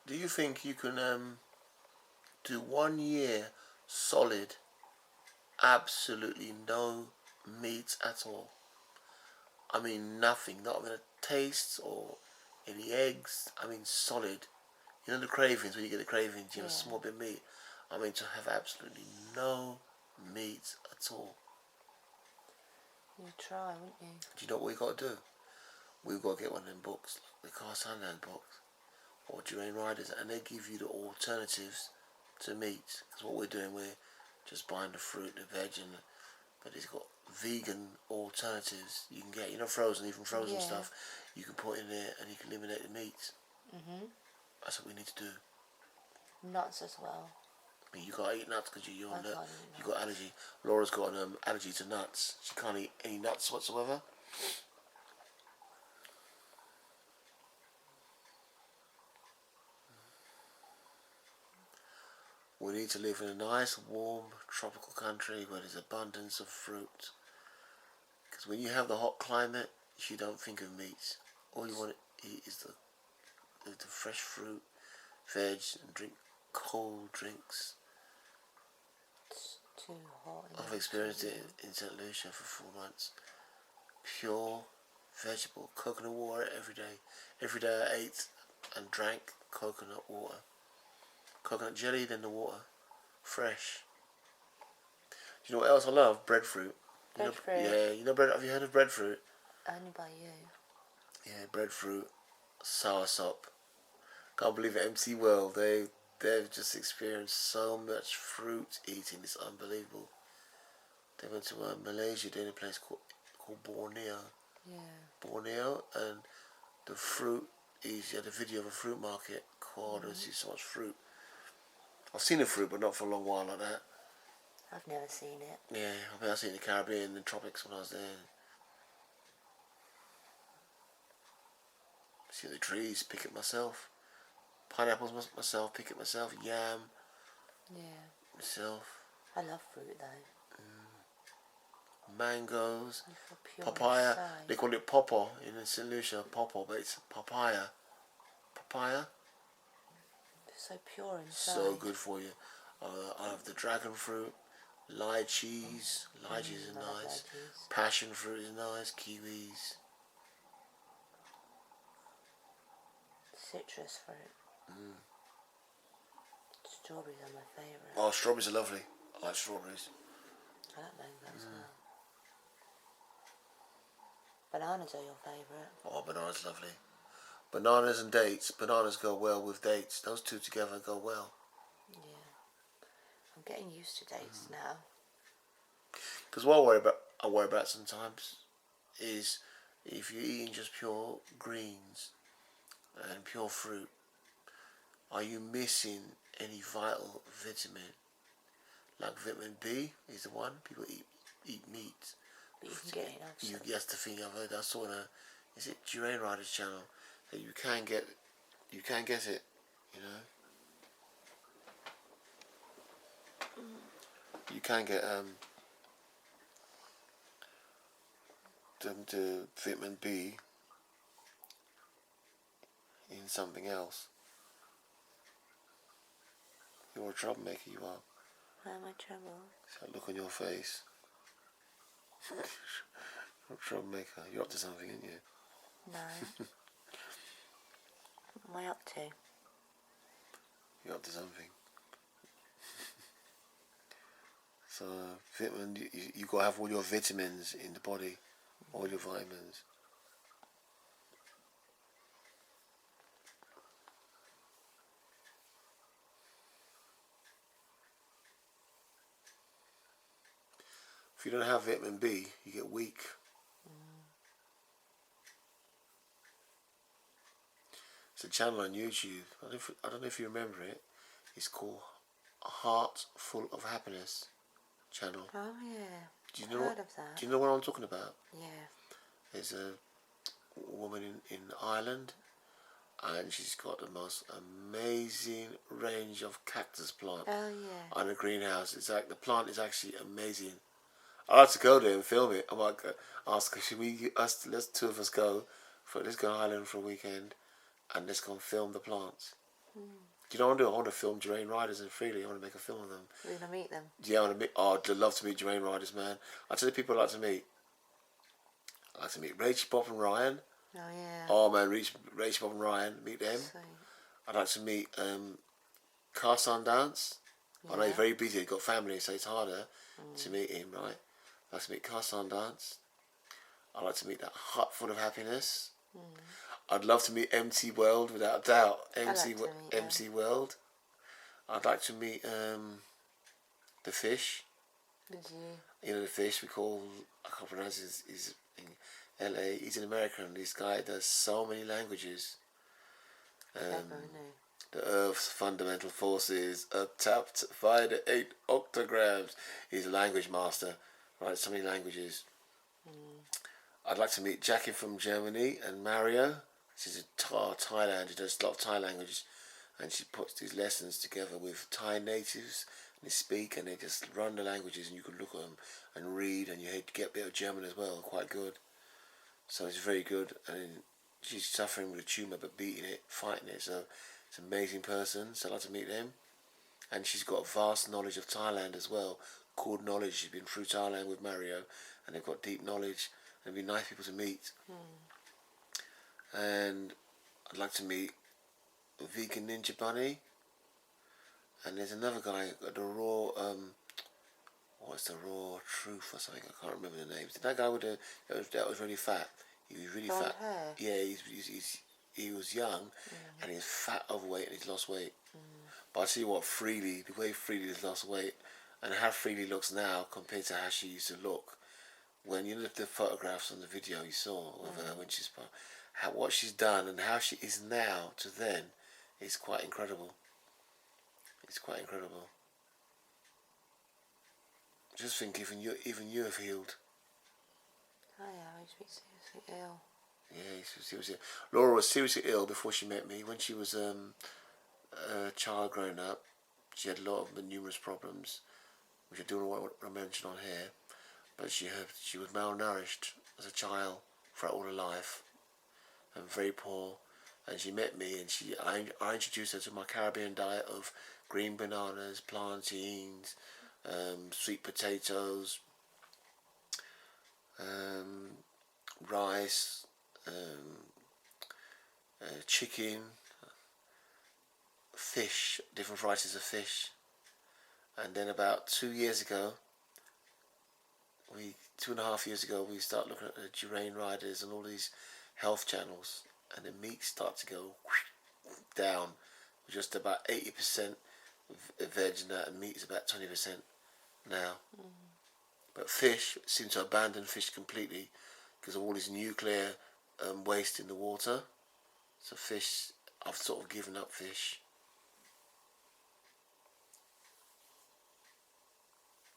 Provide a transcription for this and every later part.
Do you think you can do 1 year solid, absolutely no meat at all? I mean nothing, not even a taste or any eggs. I mean solid. You know the cravings, when you get the cravings, you have a small bit of meat. I mean to have absolutely no meat at all. You'd try, wouldn't you? Do you know what we got to do? We've got to get one of them books, the Sundance books, or durainriders, and they give you the alternatives to meat. Because what we're doing, we're just buying the fruit, the veg, but it's got vegan alternatives you can get. You know, frozen, even frozen stuff, you can put in there and you can eliminate the meat. That's what we need to do. Nuts as well. I mean, you got to eat nuts because you got allergy. Laura's got an allergy to nuts. She can't eat any nuts whatsoever. We need to live in a nice, warm, tropical country where there's abundance of fruit. Because when you have the hot climate, you don't think of meat. All you want to eat is the fresh fruit, veg, and drink cold drinks. It's too hot. I've experienced it in St. Lucia for 4 months. Pure vegetable coconut water every day. Every day I ate and drank coconut water. Coconut jelly, then the water. Fresh. Do you know what else I love? Breadfruit. Breadfruit? Yeah, you know bread. Have you heard of breadfruit? Only by you. Yeah, breadfruit, soursop. Can't believe it. MC World, they've just experienced so much fruit eating. It's unbelievable. They went to Malaysia, doing a place called Borneo. Yeah. Borneo, and the fruit is, you had a video of a fruit market. God, there's so much fruit. I've seen the fruit, but not for a long while like that. I've never seen it. Yeah, I mean, I've seen it in the Caribbean and the tropics when I was there. See the trees, pick it myself. Pineapples myself, pick it myself. Yam. Yeah. Myself. I love fruit though. Mangoes. Papaya. Inside. They call it pawpaw in St. Lucia. Pawpaw, but it's papaya. Papaya. It's so pure inside. So good for you. I have the dragon fruit. Lychees. Lychees are nice. Lychees. Passion fruit is nice. Kiwis. Citrus fruit. Strawberries are my favourite. Oh, strawberries are lovely. I like strawberries. I like mango as well. Bananas are your favourite. Oh, bananas lovely. Bananas and dates. Bananas go well with dates. Those two together go well. Yeah. I'm getting used to dates now. Because what I worry about sometimes is if you're eating just pure greens and pure fruit, are you missing any vital vitamin? Like vitamin B is the one. People eat meat. But you can get enough. That's the thing I've heard. I saw on is it durainriders channel that you can get it, you know. You can get the vitamin B in something else. You're a troublemaker, you are. Why am I trouble? So look on your face. You're a troublemaker. You're up to something, aren't you? No. What am I up to? You're up to something. So vitamin, you got to have all your vitamins in the body, all your vitamins. If you don't have vitamin B, you get weak. It's a channel on YouTube. I don't know if you remember it. It's called Heart Full of Happiness channel. Oh yeah. Heard of that. Do you know what I'm talking about? Yeah. There's a woman in Ireland, and she's got the most amazing range of cactus plant. Oh yeah. On a greenhouse. It's like the plant is actually amazing. I'd like to go there and film it. I might ask her, should let's two of us go. Let's go to Ireland for a weekend and let's go and film the plants. Do you know what I want to do? I want to film durainriders and freelee. I want to make a film of them. We're going to meet them. Yeah, I want to meet. Oh, I'd love to meet durainriders, man. I tell you, people I like to meet. I like to meet rachybop and Ryan. Oh, yeah. Oh, man, rachybop and Ryan. Meet them. Sweet. I'd like to meet Sundance. I know he's very busy. He's got family, so it's harder to meet him, right? I'd like to meet Sundance. I'd like to meet that Heart Full of Happiness. I'd love to meet MC World, without a doubt. MC World. I'd like to meet the fish. You know the fish we call, I can't pronounce his in LA. He's an American. This guy does so many languages. The Earth's fundamental forces are tapped by the 8 octograms. He's a language master. Right, so many languages. I'd like to meet Jackie from Germany and Mario. She's a Thailand. She does a lot of Thai languages, and she puts these lessons together with Thai natives, and they speak, and they just run the languages, and you can look at them and read, and you get a bit of German as well, quite good. So it's very good, and she's suffering with a tumour but beating it, fighting it. So it's an amazing person. So I'd like to meet them, and she's got a vast knowledge of Thailand as well. Good knowledge. She's been through Thailand with Mario, and they've got deep knowledge. And it'd be nice people to meet. And I'd like to meet Vigan Ninja Bunny. And there's another guy, the Raw, what's the Raw Truth or something? I can't remember the names. That guy with that was really fat. He was really fat. Hair. Yeah, he was young, and he's fat, overweight, and he's lost weight. But I see what freelee, the way freelee has lost weight, and how freelee looks now compared to how she used to look. When you look at the photographs on the video you saw of her when she's what she's done and how she is now to then is quite incredible. It's quite incredible. Just think, even you have healed. Oh yeah, he's been seriously ill. Yeah, he was seriously ill. Laura was seriously ill before she met me. When she was a child growing up, she had a lot of numerous problems, which I don't want to mention on here. But she was malnourished as a child throughout all her life, and very poor. And she met me, and I introduced her to my Caribbean diet of green bananas, plantains, sweet potatoes, rice, chicken, fish, different varieties of fish. And then about 2 years ago, 2.5 years ago, we started looking at the durainriders and all these health channels, and the meat started to go down. Just about 80% veg and that, and meat is about 20% now. But fish seem to abandon fish completely because of all this nuclear waste in the water. So fish, I've sort of given up fish.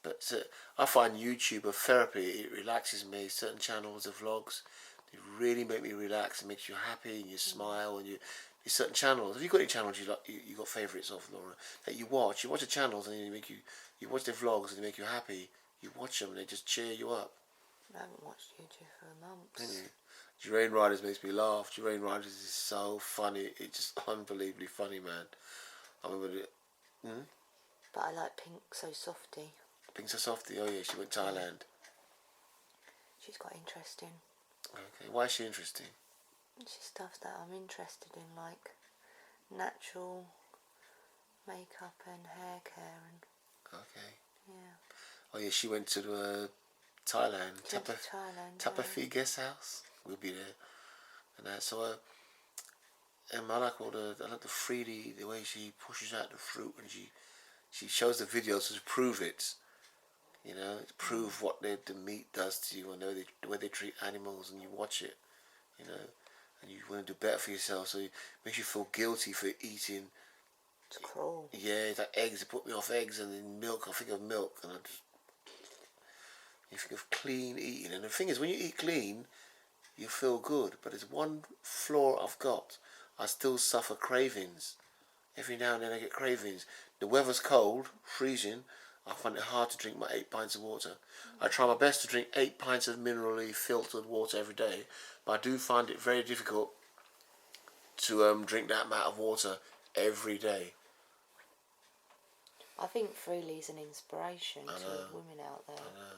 But I find YouTube a therapy. It relaxes me. Certain channels of vlogs, they really make me relax. It makes you happy and you smile. And there's certain channels. Have you got any channels you got favourites of, Laura, that you watch? You watch the channels and you watch the vlogs and they make you happy. You watch them and they just cheer you up. I haven't watched YouTube for months. Durainriders makes me laugh. Durainriders is so funny. It's just unbelievably funny, man. I remember it. But I like Pink So Softy. Pink So Softy, oh yeah, she went to Thailand. She's quite interesting. Okay, why is she interesting? She's stuff that I'm interested in, like natural makeup and hair care and. Okay. Yeah. Oh yeah, she went to Thailand. Thailand. Guest House. We'll be there. And that. So I like the freelee, the way she pushes out the fruit, and she shows the videos to prove it. You know, to prove what the meat does to you, and the way they treat animals, and you watch it, you know, and you want to do better for yourself, so it makes you feel guilty for eating. It's cruel. Yeah, it's like eggs. It put me off eggs, and then milk. I think of milk, and you think of clean eating. And the thing is, when you eat clean, you feel good. But there's one flaw I've got. I still suffer cravings. Every now and then I get cravings. The weather's cold, freezing. I find it hard to drink my 8 pints of water. I try my best to drink 8 pints of minerally filtered water every day, but I do find it very difficult to drink that amount of water every day. I think freelee's an inspiration to women out there. I know.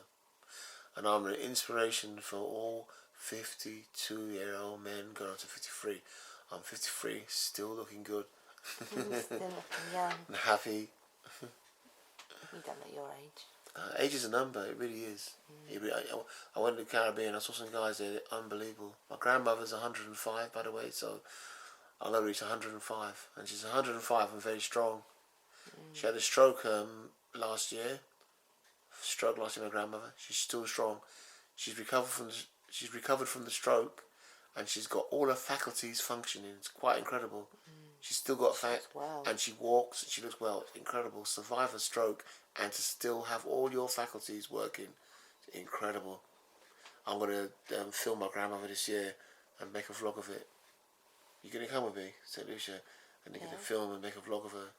And I'm an inspiration for all 52-year-old men going on to 53. I'm 53, still looking good. Still looking young. And happy. You don't know your age. Age is a number, it really is. I went to the Caribbean, I saw some guys there, unbelievable. My grandmother's 105, by the way, so I'll never reach 105. And she's 105 and very strong. She had a stroke last year. My grandmother. She's still strong. She's recovered from the stroke, and she's got all her faculties functioning. It's quite incredible. She's still got and she walks. And she looks well. It's incredible. Survive a stroke and to still have all your faculties working. It's incredible. I'm gonna film my grandmother this year and make a vlog of it. You gonna come with me, St. Lucia, and you're gonna film and make a vlog of her.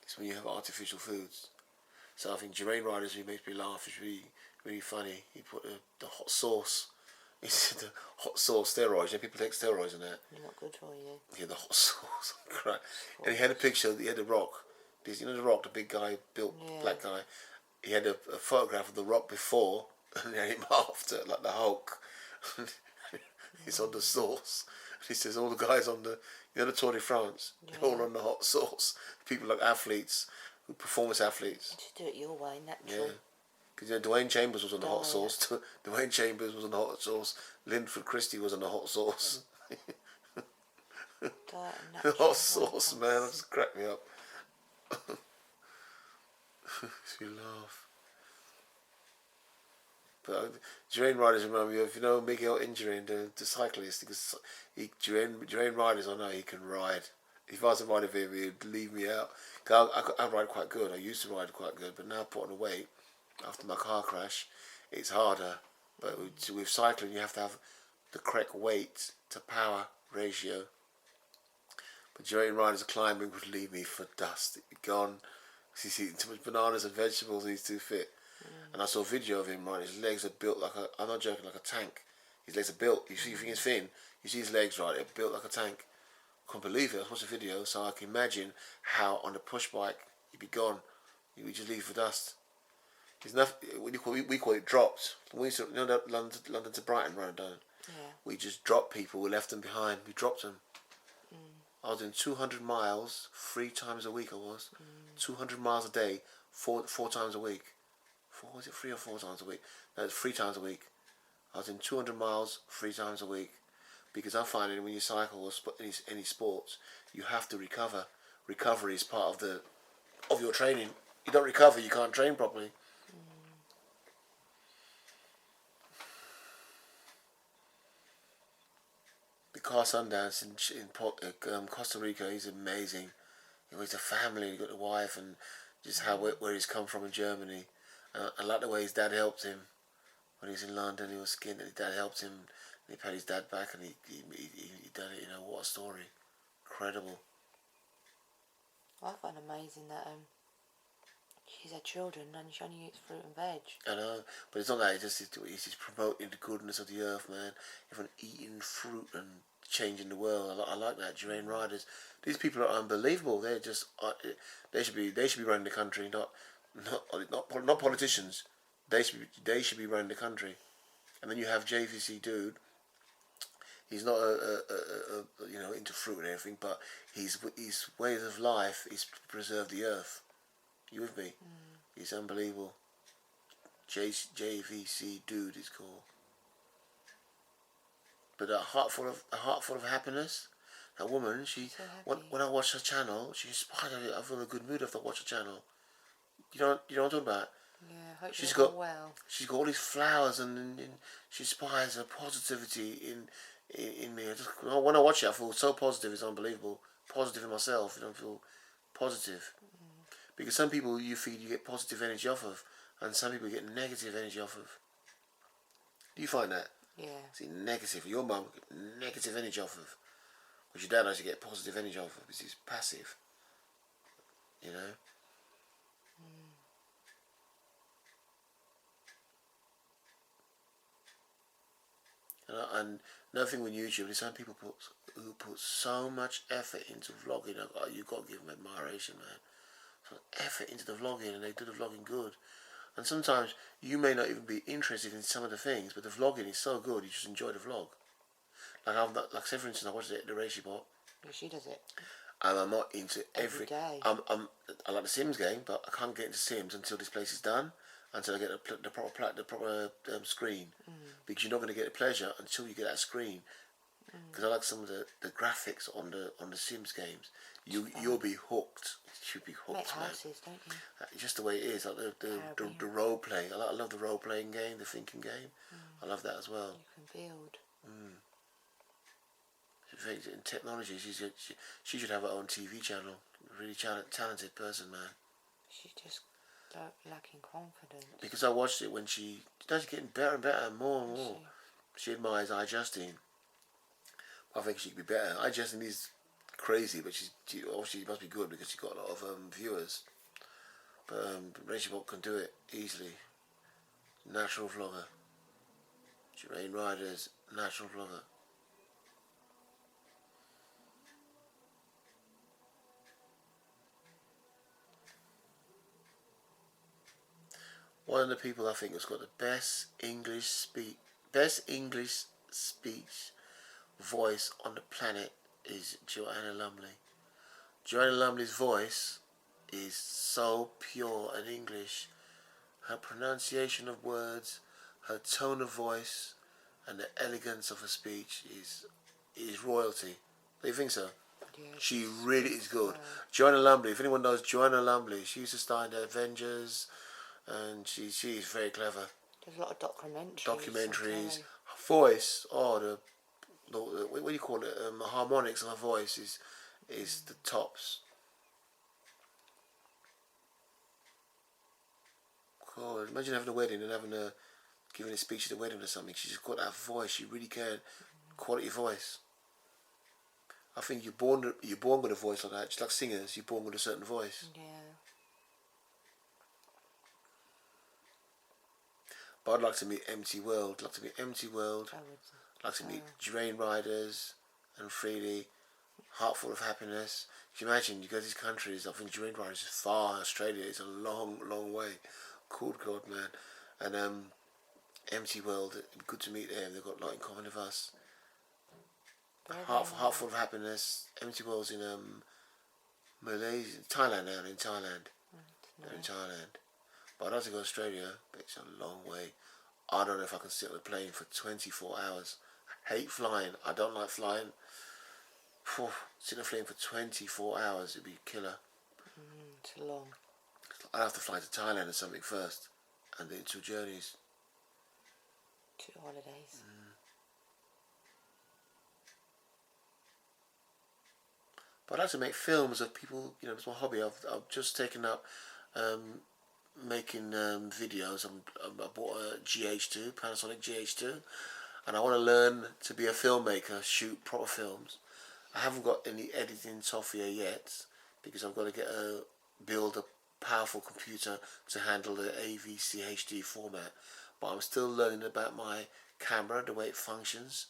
It's when you have artificial foods. So I think durainriders makes me laugh. It's really, really funny. He put the hot sauce. He said the hot sauce steroids. You know, people take steroids and that. They're not good for you. Yeah, the hot sauce. Crap. And he had a picture. He had the Rock. You know the Rock, the big guy, built black guy. He had a photograph of the Rock before, and he had him after, like the Hulk. He's on the sauce. He says all the guys on the Tour de France, they're all on the hot sauce. People like athletes, performance athletes. Just do it your way, natural. Yeah. Because Dwayne Chambers was on the hot sauce. Dwayne Chambers was on the hot sauce. Linford Christie was on the hot sauce. The hot sauce, man, that just cracked me up. You laugh. But durainriders remind me of, Miguel Indurain, the cyclist. Because durainriders, I know he can ride. If I was to ride with him, he'd leave me out. Cause I ride quite good. I used to ride quite good, but now I've put on the weight after my car crash. It's harder. But with cycling, you have to have the correct weight to power ratio. But durainriders climbing would leave me for dust. It'd be gone. He's eating too much bananas and vegetables and he's too fit. And I saw a video of him, right? His legs are built like I'm not joking, like a tank. His legs are built. You think he's thin? You see his legs, right? They're built like a tank. Couldn't believe it. I watched a video, so I can imagine how on the push bike he'd be gone. He would just leave for dust. There's nothing. We call it dropped. We used to, that London to Brighton run down. Yeah. We just dropped people. We left them behind. We dropped them. I was doing 200 miles 3 times a week. I was 200 miles a day, four times a week. Was it 3 or 4 times a week? No, it's 3 times a week. I was in 200 miles 3 times a week, because I find that when you cycle or any sports, you have to recover. Recovery is part of your training. You don't recover, you can't train properly. The car Sundance in Costa Rica, he's amazing. He's a family. He got a wife, and just where he's come from in Germany. I like the way his dad helped him when he was in London. He was skinned, and his dad helped him, and he paid his dad back, and he done it. What a story! Incredible. I find amazing that she's had children and she only eats fruit and veg. I know, but it's not that. It's just promoting the goodness of the earth, man. Everyone eating fruit and changing the world. I like that. Durainriders. These people are unbelievable. They're just they should be running the country, not politicians. They should be running the country. And then you have JCVdude. He's not into fruit and everything, but his ways of life is to preserve the earth. You with me? He's unbelievable. JCVdude is called. But a heart full of happiness. That woman, when I watch her channel, she inspired me. I feel in a good mood after I watch her channel. You know what I'm talking about? Yeah, I hope she's got well. She's got all these flowers, and she inspires a positivity in me. When I watch it, I feel so positive. It's unbelievable. Positive in myself. I feel positive. Because some people you get positive energy off of, and some people get negative energy off of. Do you find that? Yeah. See, negative. Your mum get negative energy off of. But your dad actually get positive energy off of because he's passive. You know? And and nothing with YouTube. There's some people who put so much effort into vlogging. You got to give them admiration, man. So effort into the vlogging, and they do the vlogging good. And sometimes you may not even be interested in some of the things, but the vlogging is so good, you just enjoy the vlog. Like say for instance, I watched the rachybop. Yeah, she does it. And I'm not into every day. I like the Sims game, but I can't get into Sims until this place is done, until I get the proper screen, because you're not going to get the pleasure until you get that screen. Because I like some of the graphics on the Sims games. You'll be hooked. You'll be hooked, Make man. houses, don't you? Just the way it is, like the role playing. I love the role playing game, the thinking game. I love that as well. You can build. In technology, she should have her own TV channel. Really talented person, man. She's just lacking confidence. Because I watched it when she's getting better and better, more and more. She admires iJustine. I think she could be better. iJustine is crazy, but she obviously must be good because she's got a lot of viewers. But rachybop can do it easily. Natural vlogger. durainriders, natural vlogger. One of the people I think has got the best English speech voice on the planet is Joanna Lumley. Joanna Lumley's voice is so pure and English. Her pronunciation of words, her tone of voice, and the elegance of her speech is royalty. Do you think so? Yeah, she really is good. Joanna Lumley, if anyone knows Joanna Lumley, she used to star in the Avengers, and she is very clever. There's a lot of documentaries. Her voice, the what do you call it? The harmonics of her voice is the tops. Cool. Imagine having a wedding and giving a speech at the wedding or something. She's just got that voice. She really can. Quality voice. I think you're born with a voice like that. Just like singers, you're born with a certain voice. Yeah. But I'd like to meet Empty World. I'd like to meet Empty World. I'd like to meet durainriders and freelee. Heartful of Happiness. Can you imagine? You go to these countries. I think durainriders is far. Australia is a long, long way. Cool God, man. And Empty World. It'd be good to meet them. They've got a lot in common with us. Heartful of Happiness. Empty World's in Malaysia, Thailand now. They're in Thailand. They're in Thailand. But I'd like to go to Australia, but it's a long way. I don't know if I can sit on a plane for 24 hours. I hate flying. I don't like flying. Sitting on a plane for 24 hours, it'd be a killer. It's long. I'd have to fly to Thailand or something first, and then 2 journeys. 2 holidays. But I'd like to make films of people, it's my hobby. I've just taken up making videos. I bought a GH2, Panasonic GH2, and I want to learn to be a filmmaker, shoot proper films. I haven't got any editing software yet because I've got to build a powerful computer to handle the AVC HD format. But I'm still learning about my camera, the way it functions,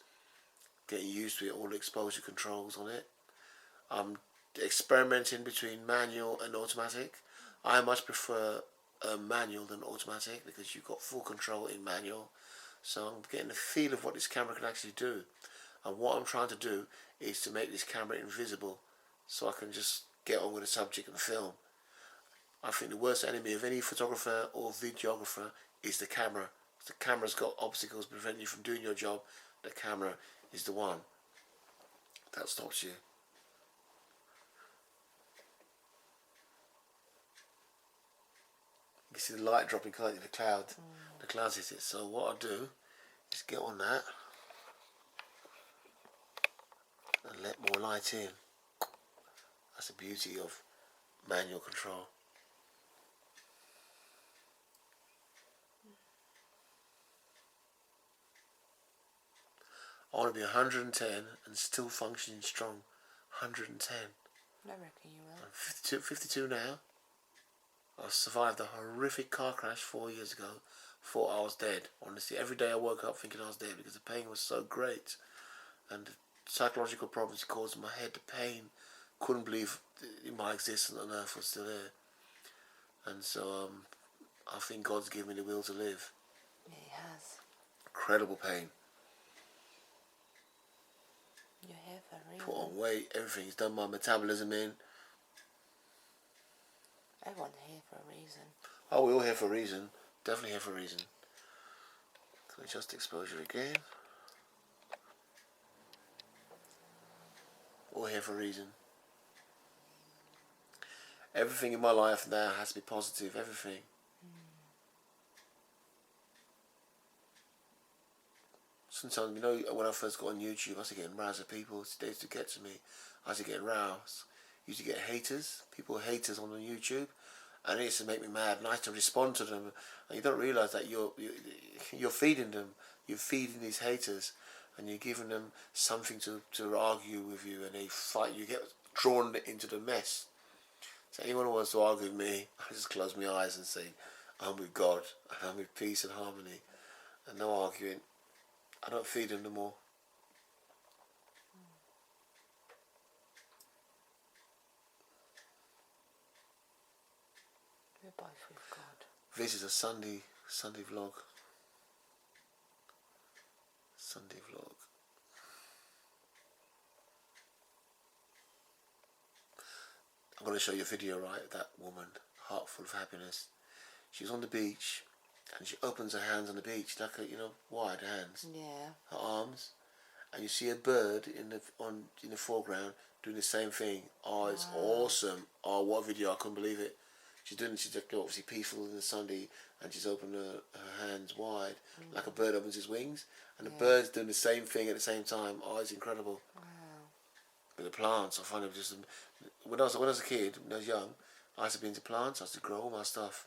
getting used to it, all the exposure controls on it. I'm experimenting between manual and automatic. I much prefer manual than automatic because you've got full control in manual. So I'm getting the feel of what this camera can actually do. And what I'm trying to do is to make this camera invisible so I can just get on with the subject and film. I think the worst enemy of any photographer or videographer is the camera. If the camera's got obstacles preventing you from doing your job, the camera is the one that stops you. You see the light dropping, can't you? The clouds hit it. So what I do is get on that and let more light in. That's the beauty of manual control. I want to be 110 and still functioning strong. 110. I reckon you will. I'm 52 now. I survived a horrific car crash 4 years ago. thought I was dead. Honestly, every day I woke up thinking I was dead because the pain was so great, and the psychological problems it caused in my head, the pain, couldn't believe my existence on earth was still there. And so I think God's given me the will to live. Yeah, He has. Incredible pain. You're here for a reason. Put on weight, everything. He's done my metabolism in. Everyone's here for a reason. Oh, we're all here for a reason. Definitely here for a reason. Can we just exposure again? All here for a reason. Everything in my life now has to be positive. Everything. Sometimes, you know, when I first got on YouTube, I used to get roused at people. They used to get to me. I used to get roused. I used to get haters. People haters on the YouTube. And it used to make me mad. And I used to respond to them. And you don't realise that you're feeding them. You're feeding these haters. And you're giving them something to argue with you. And they fight. You get drawn into the mess. So anyone who wants to argue with me, I just close my eyes and say, I'm with God. And I'm with peace and harmony. And no arguing. I don't feed them no more. We're both with God. This is a Sunday vlog. Sunday vlog. I'm going to show you a video, right? That woman, heart full of happiness. She was on the beach, and she opens her hands on the beach, like wide hands. Yeah. Her arms, and you see a bird in the foreground doing the same thing. Oh, it's awesome! Oh, what a video! I couldn't believe it. She's obviously peaceful in the Sunday, and she's opened her hands wide, like a bird opens his wings, and the bird's doing the same thing at the same time. Oh, it's incredible. Wow. With the plants, I find it just when I was a kid, when I was young, I used to be into plants. I used to grow all my stuff.